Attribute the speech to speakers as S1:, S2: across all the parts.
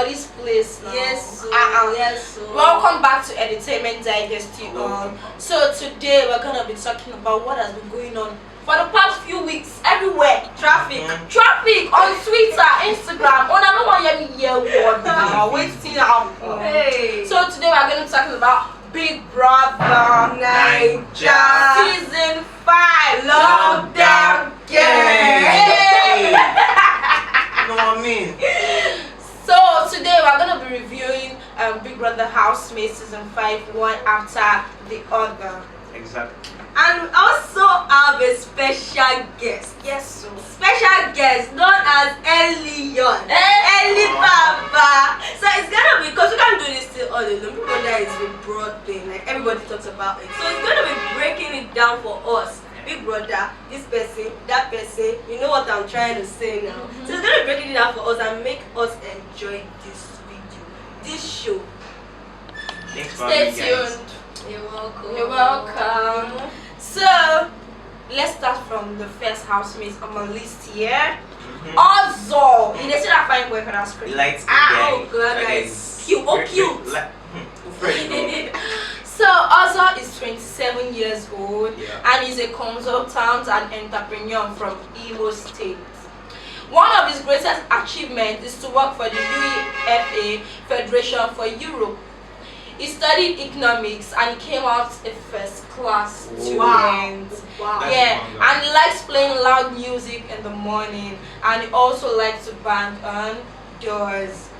S1: this place now.
S2: Yes, so, yes, so.
S1: Welcome back to Entertainment Digest. So today we're gonna be talking about what has been going on for the past few weeks everywhere. Traffic on Twitter, Instagram. Oh, I don't want to hear what now. Waiting out.
S2: Hey.
S1: So today we're gonna be talking about Big Brother
S2: Naija
S1: Season 5 Lockdown
S3: Hey.
S1: Game.
S3: You know what I mean?
S1: So today we're gonna be reviewing Big Brother Housemates Season 5 one after the other.
S3: Exactly.
S2: And we also have a special guest.
S1: Yes, so
S2: Special guest known as Elion. Eli Papa. So it's gonna be, because we can't do this till all alone. Big Brother is a broad thing, like everybody talks about it. So it's gonna be breaking it down for us. Big Brother, this person, that person, you know what I'm trying to say now. So it's gonna be breaking it down for us and make us enjoy this video, this show.
S3: Thanks for
S1: stay
S3: having me, guys.
S1: tuned.
S2: You're welcome.
S1: You're welcome. So let's start from the first housemate on my list here. Also, you see that fine boy for that screen.
S3: Lights
S2: Oh god, guys. Cute, oh cute.
S1: So Ozzo is 27 years old
S3: Yeah.
S1: and is a consultant and entrepreneur from Imo State. One of his greatest achievements is to work for the UEFA Federation for Europe. He studied economics and came out a first class student.
S2: Wow.
S1: Yeah, and he likes playing loud music in the morning, and he also likes to bang on doors.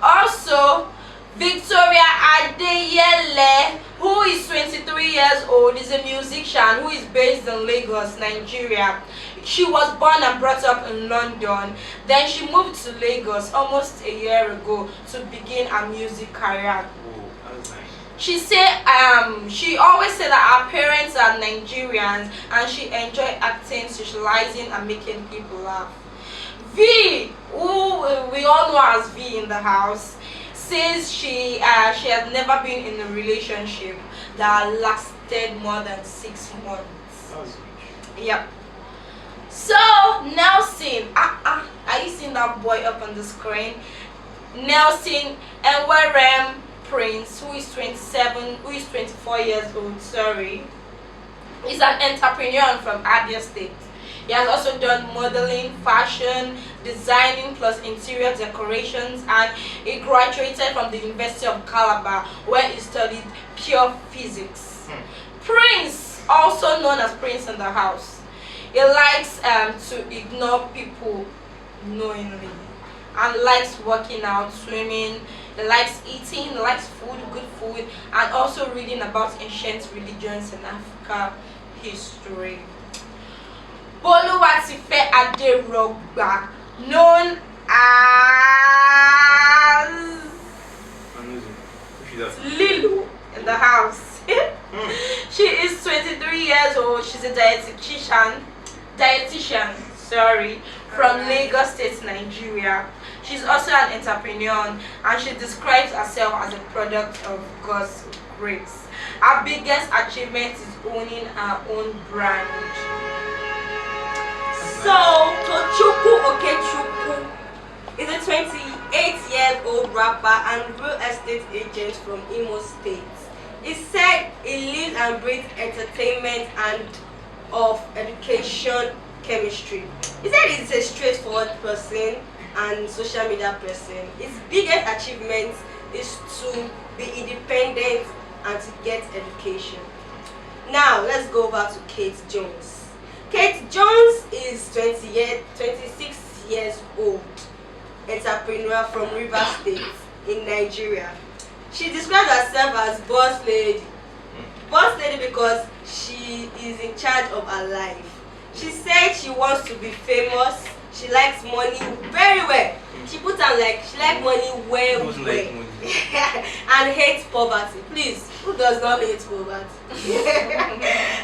S1: Also, Victoria Adeyele, who is 23 years old, is a musician who is based in Lagos, Nigeria. She was born and brought up in London. Then she moved to Lagos almost a year ago to begin her music career. She said she always said that her parents are Nigerians and she enjoyed acting, socializing and making people laugh. V, who we all know as V in the house, says she has never been in a relationship that lasted more than 6 months. Yep. So Nelson, are you seeing that boy up on the screen? Nelson Enwerem Prince, who is 24 years old, is an entrepreneur from Abia State. He has also done modeling, fashion, designing plus interior decorations, and he graduated from the University of Calabar where he studied pure physics. Prince, also known as Prince in the house, he likes to ignore people knowingly and likes working out, swimming. He likes eating, he likes food, good food, and also reading about ancient religions in Africa history. Boluwatife Aderogba, known as Lilo in the house. She is 23 years old. She's a dietitian, from Lagos State, Nigeria. She's also an entrepreneur and she describes herself as a product of God's grace. Her biggest achievement is owning her own brand.
S2: So, Tochukwu Okechukwu is a 28-year-old rapper and real estate agent from Imo State. He said he lives and breathes entertainment and of education chemistry. He said he's a straightforward person and social media person. His biggest achievement is to be independent and to get education. Now let's go over to Kate Jones. Kate Jones is 26 years old, entrepreneur from Rivers State in Nigeria. She describes herself as boss lady. Boss lady because she is in charge of her life. She said she wants to be famous. She likes money very well. She put on like she likes money well and hates poverty. Please, who does not hate poverty?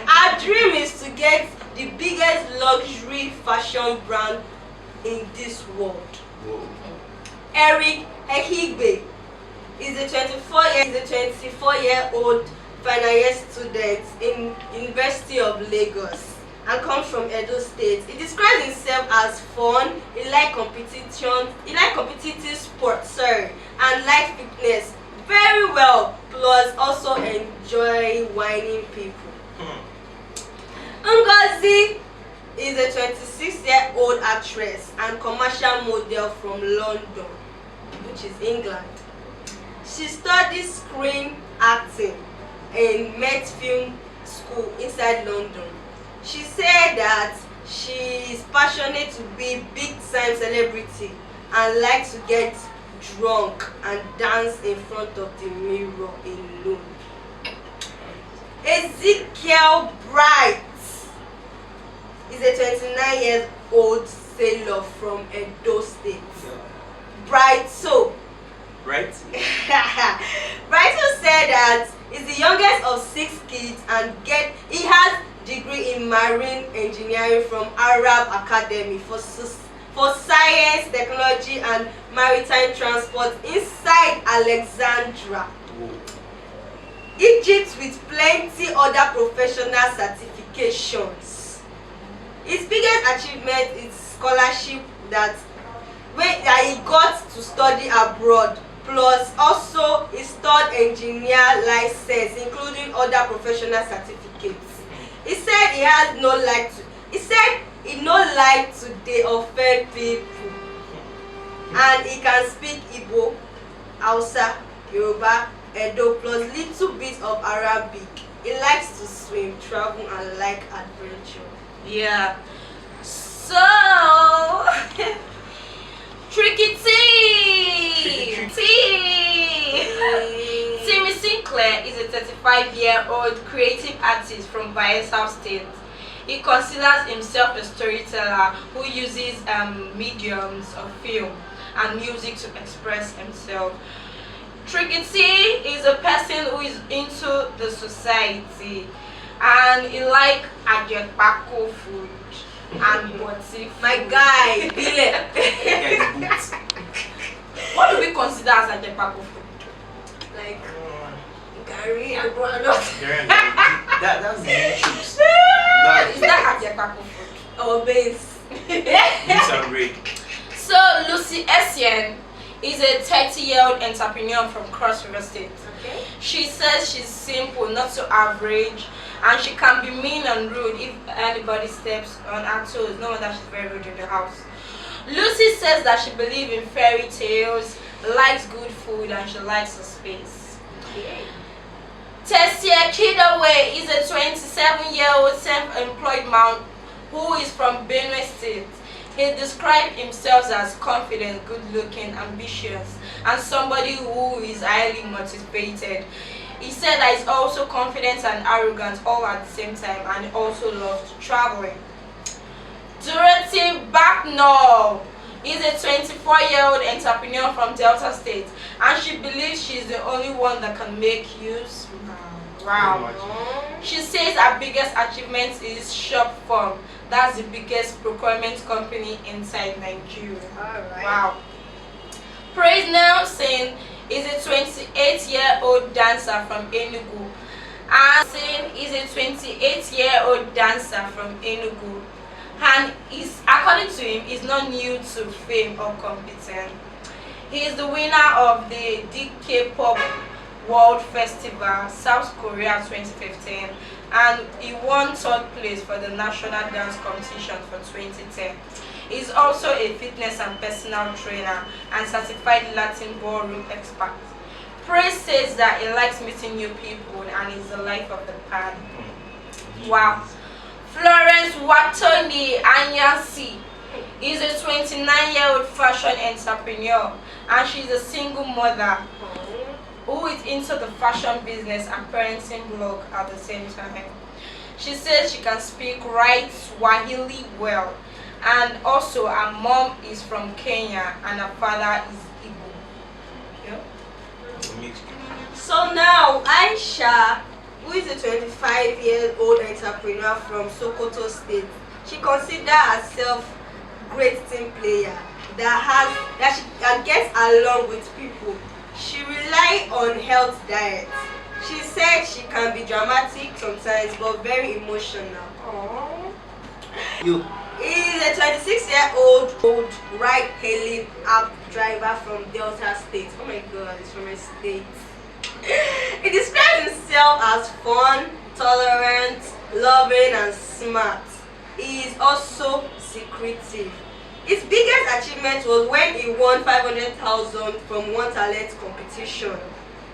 S2: Her dream is to get the biggest luxury fashion brand in this world. Eric Ehigbe is a 24-year-old final year student in University of Lagos. and comes from Edo State. He describes himself as fun. He like competition. He like competitive sports, sorry, and like fitness very well. Plus, also enjoy whining people. Ngozi is a 26-year-old actress and commercial model from London, which is England. She studied screen acting in Met Film School inside London. She said that she is passionate to be big-time celebrity and likes to get drunk and dance in front of the mirror alone. Ezekiel Bright is a 29-year-old sailor from Edo State. Brighto.
S3: Right?
S2: Brighto said that he's the youngest of 6 kids and he has degree in marine engineering from Arab Academy for science, technology and maritime transport inside Alexandria, Egypt, with plenty other professional certifications. His biggest achievement is scholarship that he got to study abroad, plus also his third engineer license, including other professional certificates. He said he has no like to. He said he no like to dey offend people, and he can speak Igbo, Hausa, Yoruba, Edo, plus little bit of Arabic. He likes to swim, travel, and like adventure.
S1: Yeah. So, Tricky T. Timmy Sinclair is a 35-year-old creative artist from Bayelsa State. He considers himself a storyteller who uses mediums of film and music to express himself. Tricky T is a person who is into the society and he like Ajekpako food and boti.
S2: My guy, Bile.
S1: What do we consider as Ajekpako food?
S2: Like curry and groundnut.
S3: That's the main chips.
S1: Is that Ajekpako food?
S2: Our base.
S3: Beans and bread.
S1: So Lucy Essien is a 30-year-old entrepreneur from Cross River State.
S2: Okay.
S1: She says she's simple, not so average, and she can be mean and rude if anybody steps on her toes. No wonder she's very rude in the house. Lucy says that she believes in fairy tales, likes good food, and she likes her space.
S2: Okay.
S1: Tessie Kidawe is a 27-year-old self-employed man who is from Benue State. He described himself as confident, good-looking, ambitious, and somebody who is highly motivated. He said that he's also confident and arrogant all at the same time, and he also loves traveling. Dorothy Backnall is a 24-year-old entrepreneur from Delta State, and she believes she's the only one that can make use. Wow. She says her biggest achievement is Shop Farm. That's the biggest procurement company inside Nigeria.
S2: Alright.
S1: Wow. Praise Nelson is a 28-year-old dancer from Enugu. And Nelson is a 28-year-old dancer from Enugu. And according to him, is not new to fame or competence. He is the winner of the DK Pop World Festival, South Korea 2015, and he won 3rd place for the National Dance Competition for 2010. He is also a fitness and personal trainer and certified Latin ballroom expert. Praise says that he likes meeting new people and is the life of the party. Wow. Florence Watoni Anyansi is a 29-year-old fashion entrepreneur, and she's a single mother who is into the fashion business and parenting blog at the same time. She says she can speak right Swahili well, and also her mom is from Kenya and her father is Igbo. Yeah.
S2: So now Aisha, who is a 25-year-old entrepreneur from Sokoto State, she considers herself great team player that she gets along with people. She relies on health diet. She said she can be dramatic sometimes but very emotional.
S1: Oh.
S3: You.
S2: He's a 26-year-old ride-hailing app driver from Delta State. Oh my God, he's from a state. He describes himself as fun, tolerant, loving, and smart. He is also secretive. His biggest achievement was when he won 500,000 from one talent competition.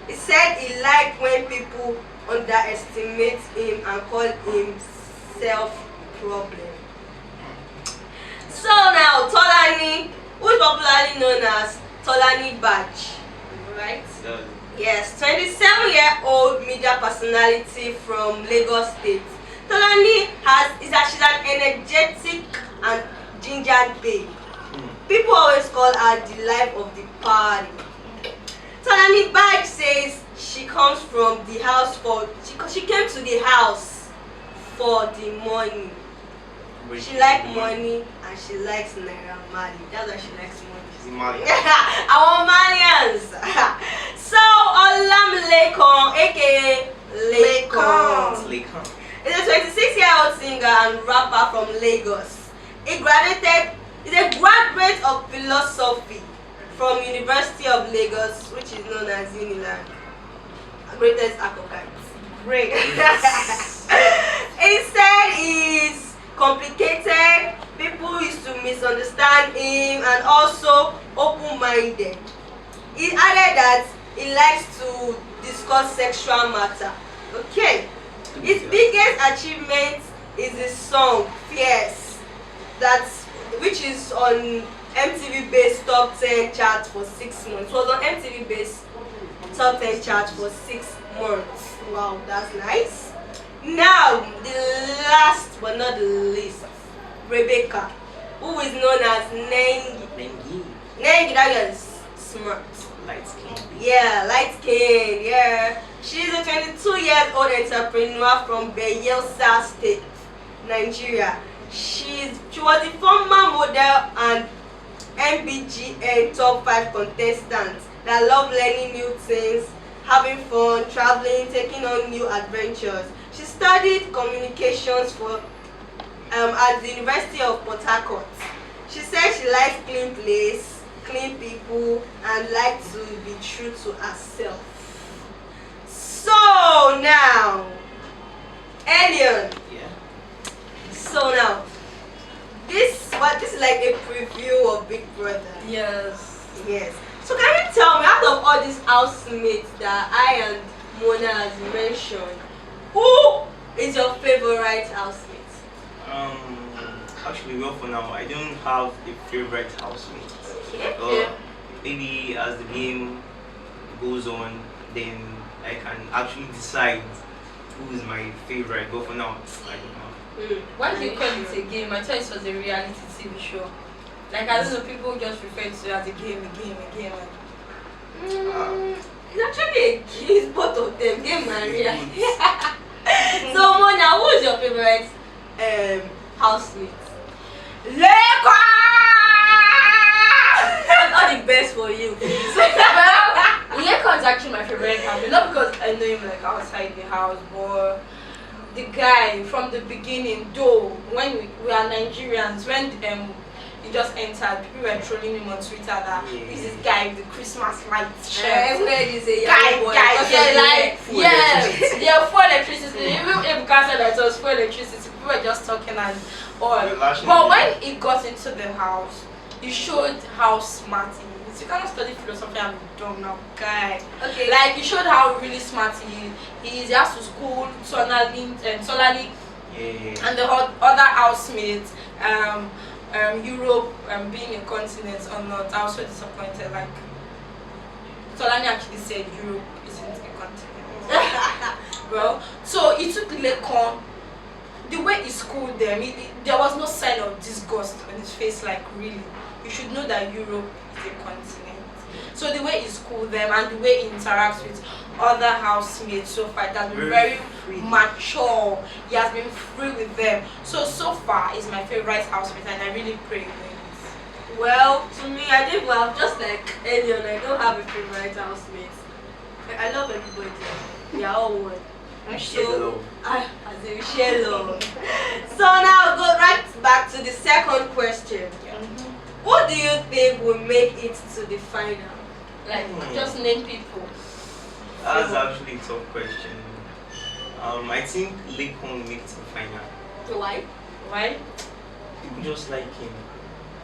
S2: He said he liked when people underestimate him and call him self-problem. So now, Tolani, who is popularly known as Tolani Badge, right? Yes, 27-year-old media personality from Lagos State. Tolani she's an energetic and gingered babe. People always call her the life of the party. Tolani Badge says she comes from the house she came to the house for the money. She likes money and she likes Naira Mali. That's why she likes money. I want Malians. So Olamilekon, aka Lekon, is a 26-year-old singer and rapper from Lagos. He's a graduate of philosophy from University of Lagos, which is known as Unilag, greatest acolyte. Great. He said he's complicated, people used to misunderstand him, and also open-minded. He added that he likes to discuss sexual matter. Okay. His biggest achievement is his song Fierce, which is on MTV Base Top 10 chart for 6 months. It was on MTV Base Top 10 chart for 6 months. Wow, that's nice. Now, the last but not the least, Rebecca, who is known as Nengi. Nengi, that is smart.
S3: Light skin.
S2: Yeah, light skin, yeah. She's a 22-year-old entrepreneur from Bayelsa State, Nigeria. She was the former model and MBGN top 5 contestant that love learning new things, having fun, traveling, taking on new adventures. She studied communications at the University of Port Harcourt. She said she likes clean place, clean people, and likes to be true to herself. So now, Elion.
S3: Yeah.
S2: So now, this is like a preview of Big Brother.
S1: Yes.
S2: Yes. So can you tell me, out of all these housemates that I and Mona has mentioned, who is your favorite housemate?
S3: Actually, well, for now, I don't have a favorite housemate.
S2: Okay.
S3: Maybe as the game goes on, then I can actually decide who is my favorite. But for now, I don't know.
S1: Why do you call it a game? I thought it was a reality TV show. Like, I don't know, people just refer to it as a game.
S2: It's actually a game. It's both of them, game and reality. So Mona, who is your favorite housemate?
S1: Lekwa!
S2: All the best for you, please.
S1: Well, Lekwa is actually my favorite housemate. Not because I know him like outside the house, but the guy from the beginning, though, when we are Nigerians, when he just entered, people were trolling him on Twitter that this is guy with the Christmas lights shirt.
S2: Everywhere is a
S1: Guy,
S2: boy.
S1: Full electricity. Even if Ghana said that it was full electricity, people were just talking and all. But when he got into the house, he showed how smart he is. You cannot study philosophy and be dumb now, guy.
S2: Okay.
S1: Like, he showed how really smart he is. He has to school, Solani, and the other housemates, Europe, being a continent or not. I was so disappointed. Like, Solani actually said Europe isn't a continent. Well, so he took Lekon. The way he schooled them, there was no sign of disgust on his face. Like, really, you should know that Europe is a continent. So the way he schooled them and the way he interacts with other housemates so far, it has been very mature. He has been free with them. So far, he's my favorite housemate, and I really pray he wins.
S2: Well, to me, I think just like Elion, I don't have a favorite housemate. I love everybody. They are all one.
S3: We share the love.
S2: As they share love. So now go right back will make it to the final?
S1: Like, just name people.
S3: That's actually a tough question. I think Lekon makes the final.
S2: Why?
S1: Why?
S3: People just like him,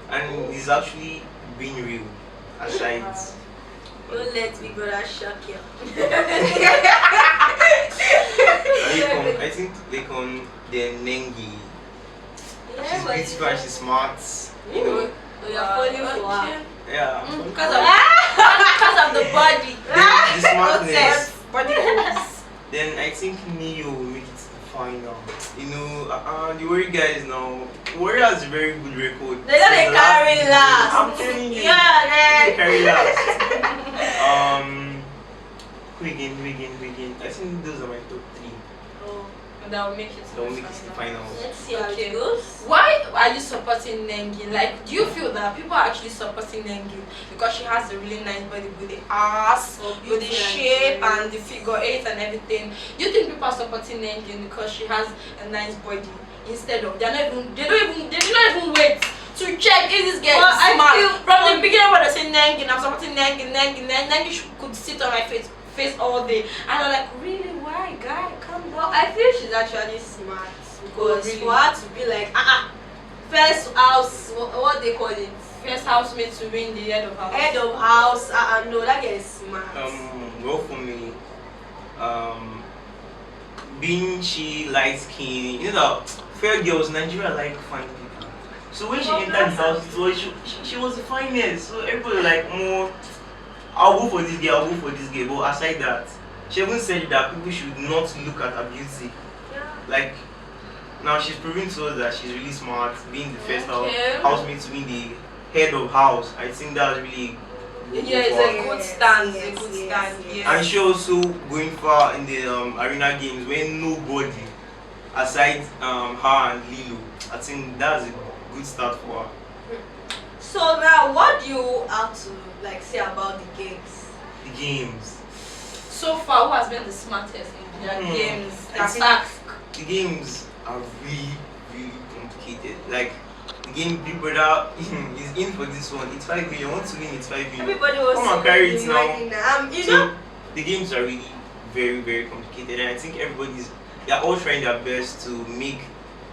S3: and he's actually being real. Aside,
S2: Don't let me brother shock you.
S3: Lekon, I think Lekon, then Nengi. She's beautiful and she's smart. You know.
S2: So you're falling for her.
S3: Yeah.
S1: Because of the body.
S3: The smartness.
S1: Body goals.
S3: Then I think Neo will make it to the final. You know, the Warrior guys now. Warrior has a very good record.
S2: They don't
S3: Since the
S2: carry
S3: season.
S2: last.
S3: I'm telling you.
S2: Yeah,
S3: They carry last. Who again? I think those are my top 3.
S2: Oh.
S1: That will make it to
S3: That will
S1: the
S3: make it to the
S1: final.
S3: finals.
S2: Let's see how
S1: Okay.
S2: it goes.
S1: Why are you supporting Nengi? Like, do you feel that people are actually supporting Nengi because she has a really nice body with the ass, with the shape and the figure 8 and everything? Do you think people are supporting Nengi because she has a nice body instead of they don't even wait to check if this girl
S2: Well,
S1: is
S2: I
S1: smart?
S2: feel-
S1: From the beginning when they say Nengi, I'm supporting Nengi, could sit on my face all day, and I'm like, really? Why, guy? Come
S2: Well,
S1: on.
S2: I feel she's actually smart because
S1: really?
S2: for her to be like, first house, what they call it,
S1: First housemate to win the head of house.
S2: head of house, no, that girl is smart.
S3: Well, for me, being she light skin, you know that fair girls, Nigeria like fine people. So when she
S2: Well,
S3: entered the
S2: that's
S3: house, it was, she was the finest. So everybody like more. I'll go for this girl. But aside that, she even said that people should not look at her beauty.
S2: Yeah.
S3: Like now, she's proving to us that she's really smart. Being the first
S1: Okay.
S3: housemate to be the head of house, I think that's really. good
S1: Yeah, it's
S3: for
S1: a
S3: her.
S1: good stand.
S2: Yes,
S1: It's a good
S2: yes,
S1: stand.
S2: yes.
S1: Yeah.
S3: And she also going far in the arena games when nobody aside her and Lilo. I think that's a good start for her.
S2: So now, what do you have to say about the games?
S3: The games.
S1: So far, who has been the smartest in their games?
S3: I think
S1: Attack.
S3: the games are really, really complicated. Like the game Big Brother is in for this one. It's 5 million. Want to win? It's 5 million.
S2: Everybody was
S3: Come and carry it now.
S2: You
S3: So
S2: know,
S3: the games are really very, very complicated, and I think they're all trying their best to make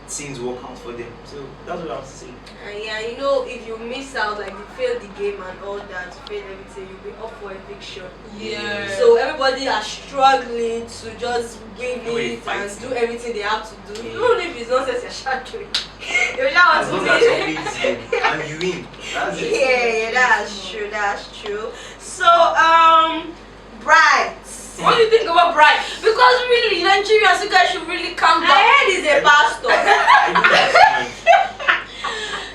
S3: things work out for them. So that's what I have to say.
S2: and yeah, you know, if you miss out, like you fail the game and all that, fail everything, you'll be up for eviction.
S1: Yeah.
S2: So everybody are struggling to just win
S3: Everybody
S2: it and
S3: fighting.
S2: do everything they have to do.
S3: Yeah.
S2: Even if it's nonsense, you're shouting. You just
S3: As
S2: want
S3: long
S2: to
S3: as
S2: win.
S3: you please them and you win, that's it.
S2: Yeah, that's true. So, Bright.
S1: What do you think about Bright? Because really, Nigerians, you guys should really calm
S2: I
S1: down.
S2: heard he's a pastor.
S3: I don't understand.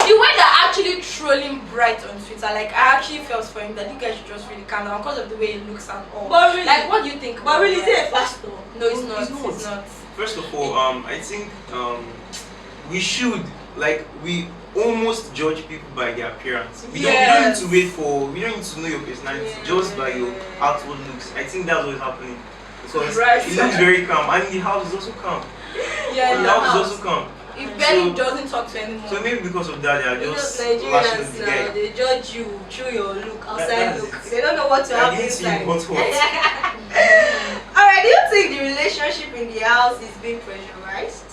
S1: The way they're actually trolling Bright on Twitter, like I actually felt for him that you guys should just really calm down because of the way he looks and all.
S2: But really-
S1: like, what do you think?
S2: But
S1: about
S2: really, is
S1: Bright?
S2: he a pastor?
S1: No, it's not.
S3: It's not.
S1: It's not.
S3: First of all, I think we should we almost judge people by their appearance. We don't
S1: Yes.
S3: need to wait for. We don't need to know your personality just by your outward looks. I think that's what's happening because
S1: Right.
S3: it looks very calm, and the house is also calm.
S1: Yeah,
S3: The house is also calm.
S1: If Benny
S3: So-
S1: doesn't talk to anyone.
S3: So maybe because of that, they are
S2: You know,
S3: just lashing
S2: Nigerians
S3: the
S2: now,
S3: guy.
S2: they judge you through your look, outside
S3: That's
S2: look.
S3: it.
S2: They don't know what you have
S3: I didn't see
S2: inside.
S3: you hot.
S2: Alright, do you think the relationship in the house is being pressurized?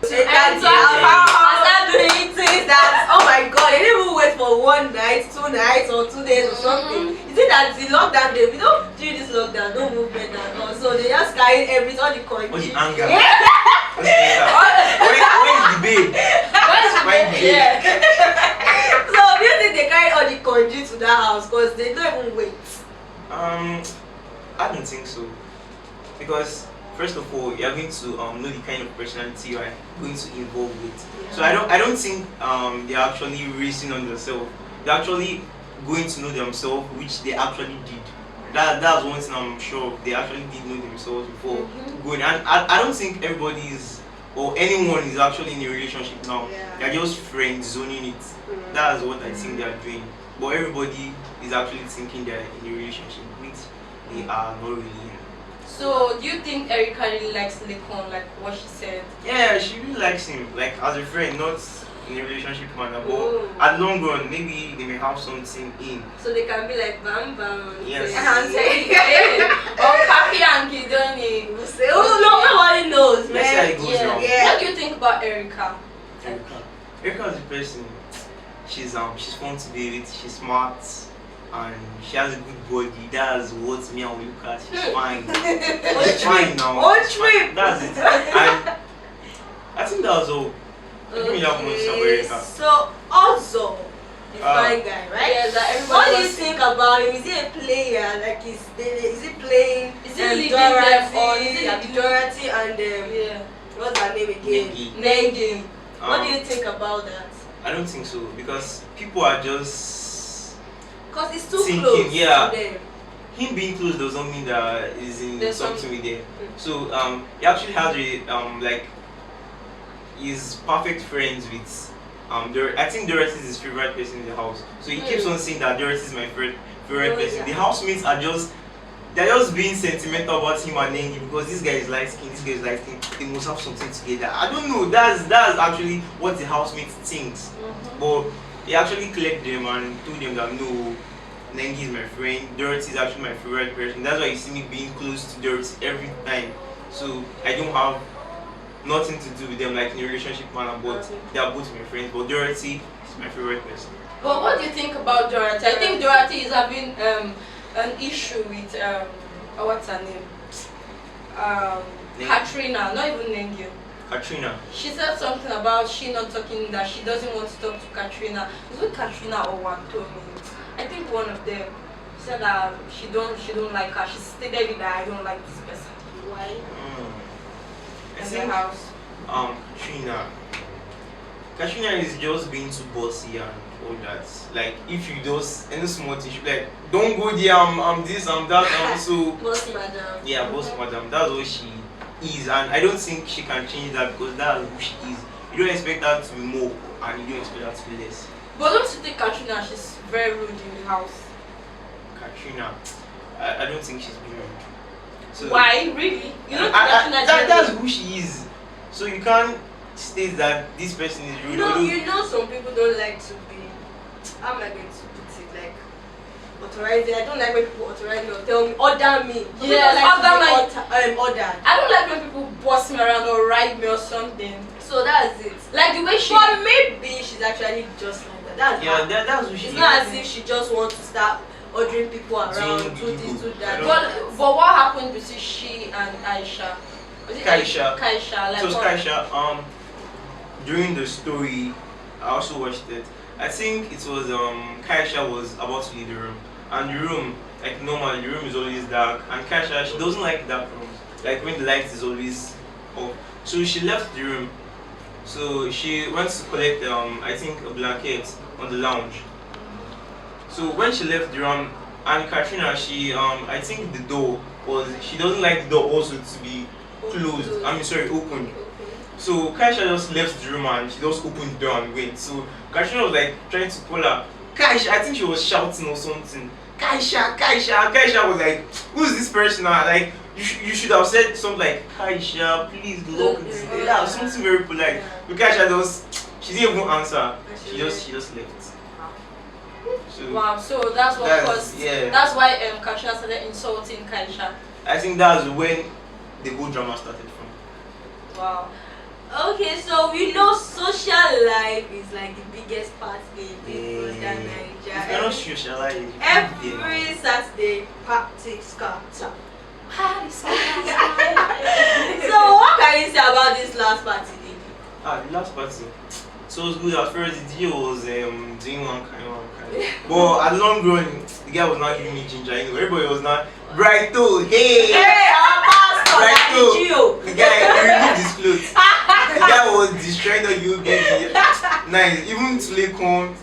S2: They can't
S1: And
S2: get out.
S1: so-
S2: I start doing things that, oh my god, they didn't even wait for 1 night, 2 nights, or 2 days or something. Is it that the lockdown day, we don't do this lockdown, no movement and all, so they just carry everything, all the
S3: What's
S2: country.
S3: the anger? What's the anger? Where is the babe?
S1: Where's the
S3: Fine
S1: baby?
S3: babe.
S1: Yeah.
S2: So do you think they carry all the country to that house because they don't even wait?
S3: I don't think so. Because first of all, you're going to know the kind of personality you are going to involve with. So I don't think they're actually racing on themselves. They're actually going to know themselves, which they actually did. That's one thing I'm sure of. They actually did know themselves before going. And I don't think everybody is or anyone is actually in a relationship now.
S2: Yeah.
S3: They're just friend zoning it. That's what I think they're doing. But everybody is actually thinking they're in a relationship, which they are not really in.
S1: So, do you think Erica really likes Lekon, like what she said?
S3: Yeah, she really likes him, like as a friend, not in a relationship manner, but
S2: Oh.
S3: at long run, maybe they may have something in.
S2: So they can be like bam bam.
S3: Yes.
S1: And say, hey, or Kapi and Gidoni will say,
S2: Oh no, nobody knows,
S3: Let's see how it
S2: man.
S3: goes now.
S2: Yeah.
S1: What do you think about Erica?
S3: Erica is a person. She's fun to be with. She's smart, and she has a good body. That's what me and we look at. She's fine. She's fine now.
S2: On
S3: She's fine.
S2: trip.
S3: That's it. And I think that was all. I think we have much about Erica.
S2: So also the fine guy, right?
S1: Yeah, that everybody
S2: What do you
S1: wants-
S2: think about him? Is he a player? Like is he playing?
S1: Is he leading them on? Is he leading-
S2: Dorothy and
S1: Yeah.
S2: what's her name again?
S3: Nengi.
S2: Nengi. What do
S3: Um,
S2: you think about that?
S3: I don't think so because people are just
S2: Cause it's too
S3: thinking,
S2: close
S3: yeah.
S2: to them.
S3: him being close doesn't mean that he's in
S1: There's
S3: something with them. So he actually has a like he's perfect friends with I think Dorothy is his favorite person in the house. So he keeps on saying that Dorothy is my favorite
S2: Oh,
S3: person.
S2: yeah.
S3: The housemates are just they're just being sentimental about him and Nengi because this guy is light skinned, this guy is light skinned, they must have something together. I don't know, that's actually what the housemates thinks. But he actually cleared them and told them that no, Nengi is my friend, Dorothy is actually my favorite person. That's why you see me being close to Dorothy every time. So I don't have nothing to do with them like in a relationship manner, but they are both my friends. But Dorothy is my favorite person.
S1: But what do you think about Dorothy? I think Dorothy is having an issue with what's her name?
S3: Nengi.
S1: Katrina, not even Nengi.
S3: Katrina.
S1: She said something about she not talking, that she doesn't want to talk to Katrina. Is it Katrina or Wantoni? I think one of them said that she don't like her. She stated that I don't like this person. Why?
S3: I
S1: In
S3: think
S1: the house.
S3: Katrina is just being too bossy and all that. Like if you just any small thing, she be like, don't go there, I'm this, I'm that, I'm so
S2: Boss madam.
S3: yeah, boss madam. That's what she is, and I don't think she can change that because that's who she is. You don't expect her to be more, and you don't expect her to be less.
S1: But don't you think Katrina, she's very rude in the house?
S3: Katrina, I don't think she's being rude. So
S1: Why? Really? You don't think Katrina is
S3: that's
S1: very rude?
S3: who she is. So you can't state that this person is rude. although-
S2: You know some people don't like to be, how am I going to put it, like authorizing. I don't like when people authorize me or tell me, order me. Some people
S1: Yes,
S2: like
S1: order
S2: to be ordered.
S1: I don't like when people boss me around or ride me or something.
S2: So that's it.
S1: Like the way she.
S2: But maybe she's actually just like that. That's
S3: yeah,
S2: her.
S3: that's who she
S2: It's
S3: is.
S2: not as if she just wants to start ordering people around,
S3: Doing
S2: do this,
S3: people.
S2: do that.
S1: But what happened between she and Aisha? Was it
S3: Kaisha.
S1: Kaisha, like
S3: So
S1: what?
S3: Kaisha, during the story, I also watched it. I think it was Kaisha was about to leave the room, and the room, like normally, the room is always dark, and Kaisha, she doesn't like dark rooms, like when the light is always off. So she left the room. So she went to collect I think a blanket on the lounge. So when she left the room, and Katrina, she I think the door was, she doesn't like the door also to be closed. I mean sorry, open. So Kaisha just left the room and she just opened the door and went. So Katrina was like trying to call her. Kaisha, I think she was shouting or something. Kaisha, Kaisha. Kaisha was like, who's this person now? Like you should have said something like, Kaisha, please look. Yeah, something very polite. But Kaisha just, she didn't even answer. She just left. So
S1: Wow, so that's what caused.
S3: yeah.
S1: That's why Katrina started insulting Kaisha.
S3: I think that's when the whole drama started from.
S1: Wow.
S2: Okay, so we know social life is like the biggest part in Big Brother
S3: If you're
S2: Naija.
S3: not socialize,
S2: Every Saturday, party scatter. So what can you say about this last party?
S3: the last party. So it was good. At first, the DJ was doing one kind. But at long run, the guy was not giving me ginger. You know, everybody was not Brighto. Hey,
S2: Our pastor,
S3: Brighto.
S2: Gio.
S3: The guy he removed his clothes. The guy was destroying the you baby. Nice. Even to Lekon.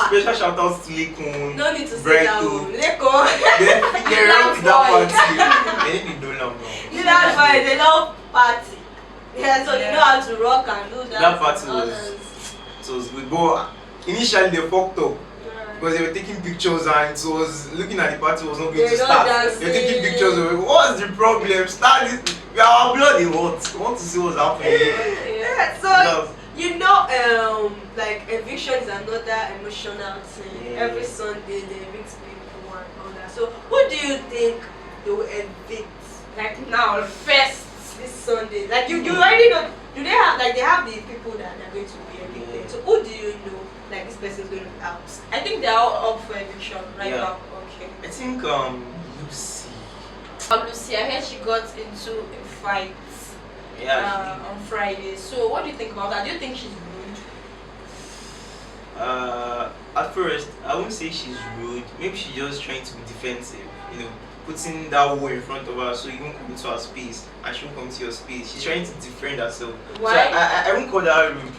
S3: Special shout outs to Lekon.
S2: No need to say that
S3: Brighto.
S2: one. Leko.
S3: They ran to that party. They didn't do now.
S2: That's why they love party. Yeah, so they know how to rock and do that.
S3: That party
S2: All
S3: was good. But initially they fucked up. Because they were taking pictures and it was looking at the party was not going
S2: They're
S3: to
S2: not
S3: start.
S2: dancing.
S3: They were taking pictures of what's the problem? Start this. We are our blood in what? We want to see what's happening.
S2: Yeah, so you know like eviction is another emotional thing.
S3: Yeah.
S2: Every Sunday they evict people and all that. So who do you think they will evict? Like now, first this Sunday. Like you already know. Do they have like they have the people that are going to be evicted?
S3: Yeah.
S2: So who do you know? Like this person is going to be out.
S1: I think they're all up for eviction right
S3: Yeah.
S1: now. Okay.
S3: I think Lucy.
S1: Lucy, I heard she got into a fight
S3: Yeah.
S1: on Friday. So what do you think about that? Do you think she's rude?
S3: At first, I wouldn't say she's rude. Maybe she's just trying to be defensive. Putting that wall in front of her so you won't come into her space and she won't come to your space. She's trying to defend herself.
S1: Why?
S3: So I won't call that rude.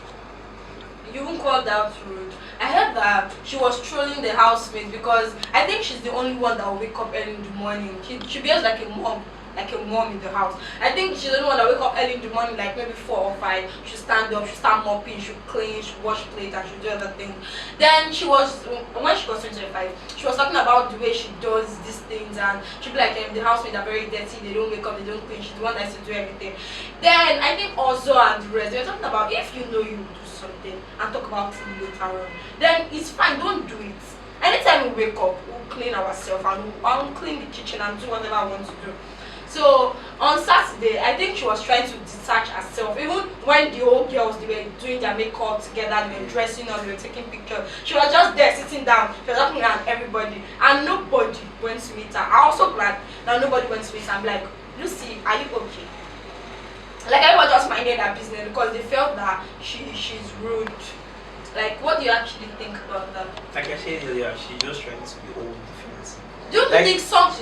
S1: You won't call that rude. I heard that she was trolling the housemates because I think she's the only one that will wake up early in the morning. She behaves like a mom in the house. I think she's the only one that wake up early in the morning, like maybe 4 or 5. She'll stand up, she'll start mopping, she'll clean, she'll wash plate, and she'll do other things. Then when she got 25, she was talking about the way she does these things, and she'll be like, the housemates are very dirty, they don't wake up, they don't clean, she's the one that has to do everything. Then I think also and the rest, they were talking about if you know you will do something and talk about it later on, then it's fine, don't do it. Anytime we wake up, we'll clean ourselves and we'll clean the kitchen and do whatever I want to do. So on Saturday, I think she was trying to detach herself. Even when the old girls, they were doing their makeup together, they were dressing up, they were taking pictures, she was just there sitting down, she was looking at everybody, and nobody went to meet her. I'm also glad that nobody went to meet her. I'm like, Lucy, are you okay? Like everyone just minded their business because they felt that she's rude. Like, what do you actually think about that?
S3: Like I said earlier, she's just trying to be old defensive.
S1: Don't you
S3: Like,
S1: think some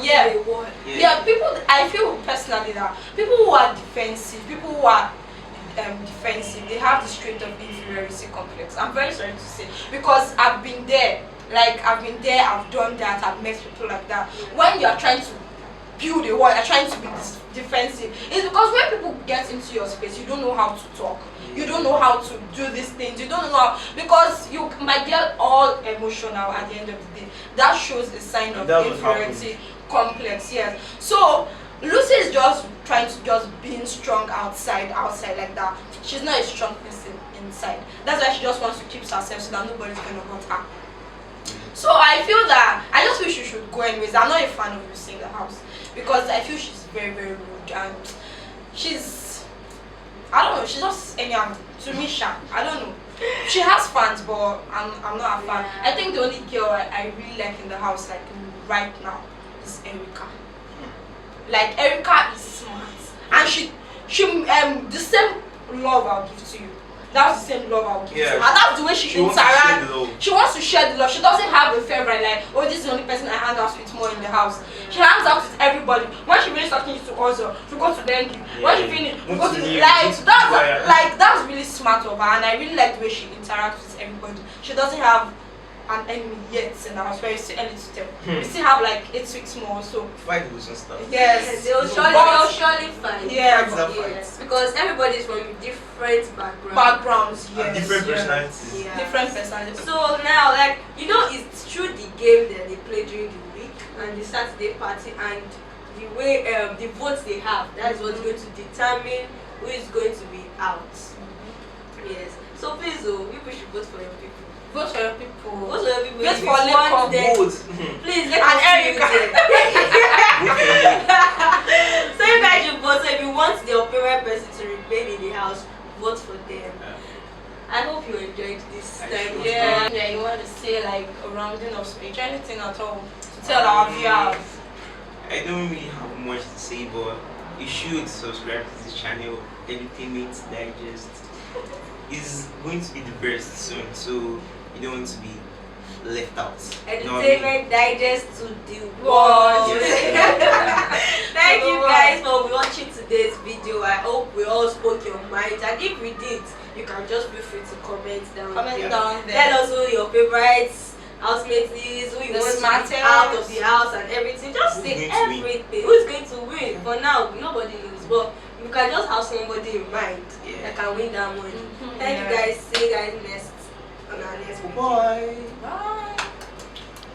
S1: yeah.
S2: Yeah.
S1: People, I feel personally that people who are defensive, people who are defensive, they have the trait of inferiority complex. I'm very sorry to say, because I've been there. Like I've been there, I've done that, I've met people like that. When you are trying to build a wall, you're trying to be defensive, it's because when people get into your space, you don't know how to talk. You don't know how to do these things. You don't know how, because you might get all emotional at the end of the day. That shows a sign of inferiority complex. Yes. So Lucy is just trying to just being strong outside like that. She's not a strong person inside. That's why she just wants to keep herself so that nobody's gonna hurt her. So I feel that I just wish she should go anyways. I'm not a fan of Lucy in the house because I feel she's very, very rude and I don't know, she's just anyhow to me sharp. I don't know. She has fans, but I'm not a fan. I think the only girl I really like in the house, like right now, is Erica. Like Erica is smart, and she the same love I'll give to you. That's the same love I'll give to her. And that's the way she interacts. She wants to share the love. She doesn't have a favorite, like, oh, this is the only person I hang out with more in the house. She hangs out with everybody. When she finishes talking to Ozo, she goes to Geng. When she finishes, she goes to that's really smart of her, and I really like the way she interacts with everybody. She doesn't have an enemy yet in the house, where it's early to tell. We still have like 8 weeks more, so
S3: fight was and stuff.
S1: yes,
S2: they'll surely find.
S1: yes,
S2: because everybody's from different
S1: backgrounds,
S3: And
S1: yes,
S3: different
S1: yes.
S3: personalities.
S2: Yeah.
S1: Different personalities.
S2: So now, like, it's through the game that they play during the week and the Saturday party and the way the votes they have. That is what's going to determine who is going to be out. Yes. So please, people should vote for your people.
S1: Vote for your people.
S2: Vote for your people.
S1: Vote
S2: If you
S1: for
S2: want them.
S3: Vote.
S2: Please let
S1: And
S2: us see
S1: Erica.
S2: you there. So you guys should vote. So if you want your favorite person to remain in the house, vote for them. I hope you enjoyed this time.
S1: Yeah, you want to say like a rounding of speech, anything at all to tell our viewers?
S3: I don't really have much to say, but you should subscribe to this channel, Entertainment Digest. It's going to be the best soon, so you don't want to be left out.
S2: Entertainment Digest to the world. Thank you guys for watching today's video. I hope we all spoke your minds, and if we did, you can just feel free to comment down there. Tell us who your favorites housemates is, who you want to be out of the house and everything. Just say everything. Who's going to win? For now, nobody knows, but you can just have somebody in mind that can win that money. Thank you guys. See you guys on our next video.
S3: Bye.
S1: Bye.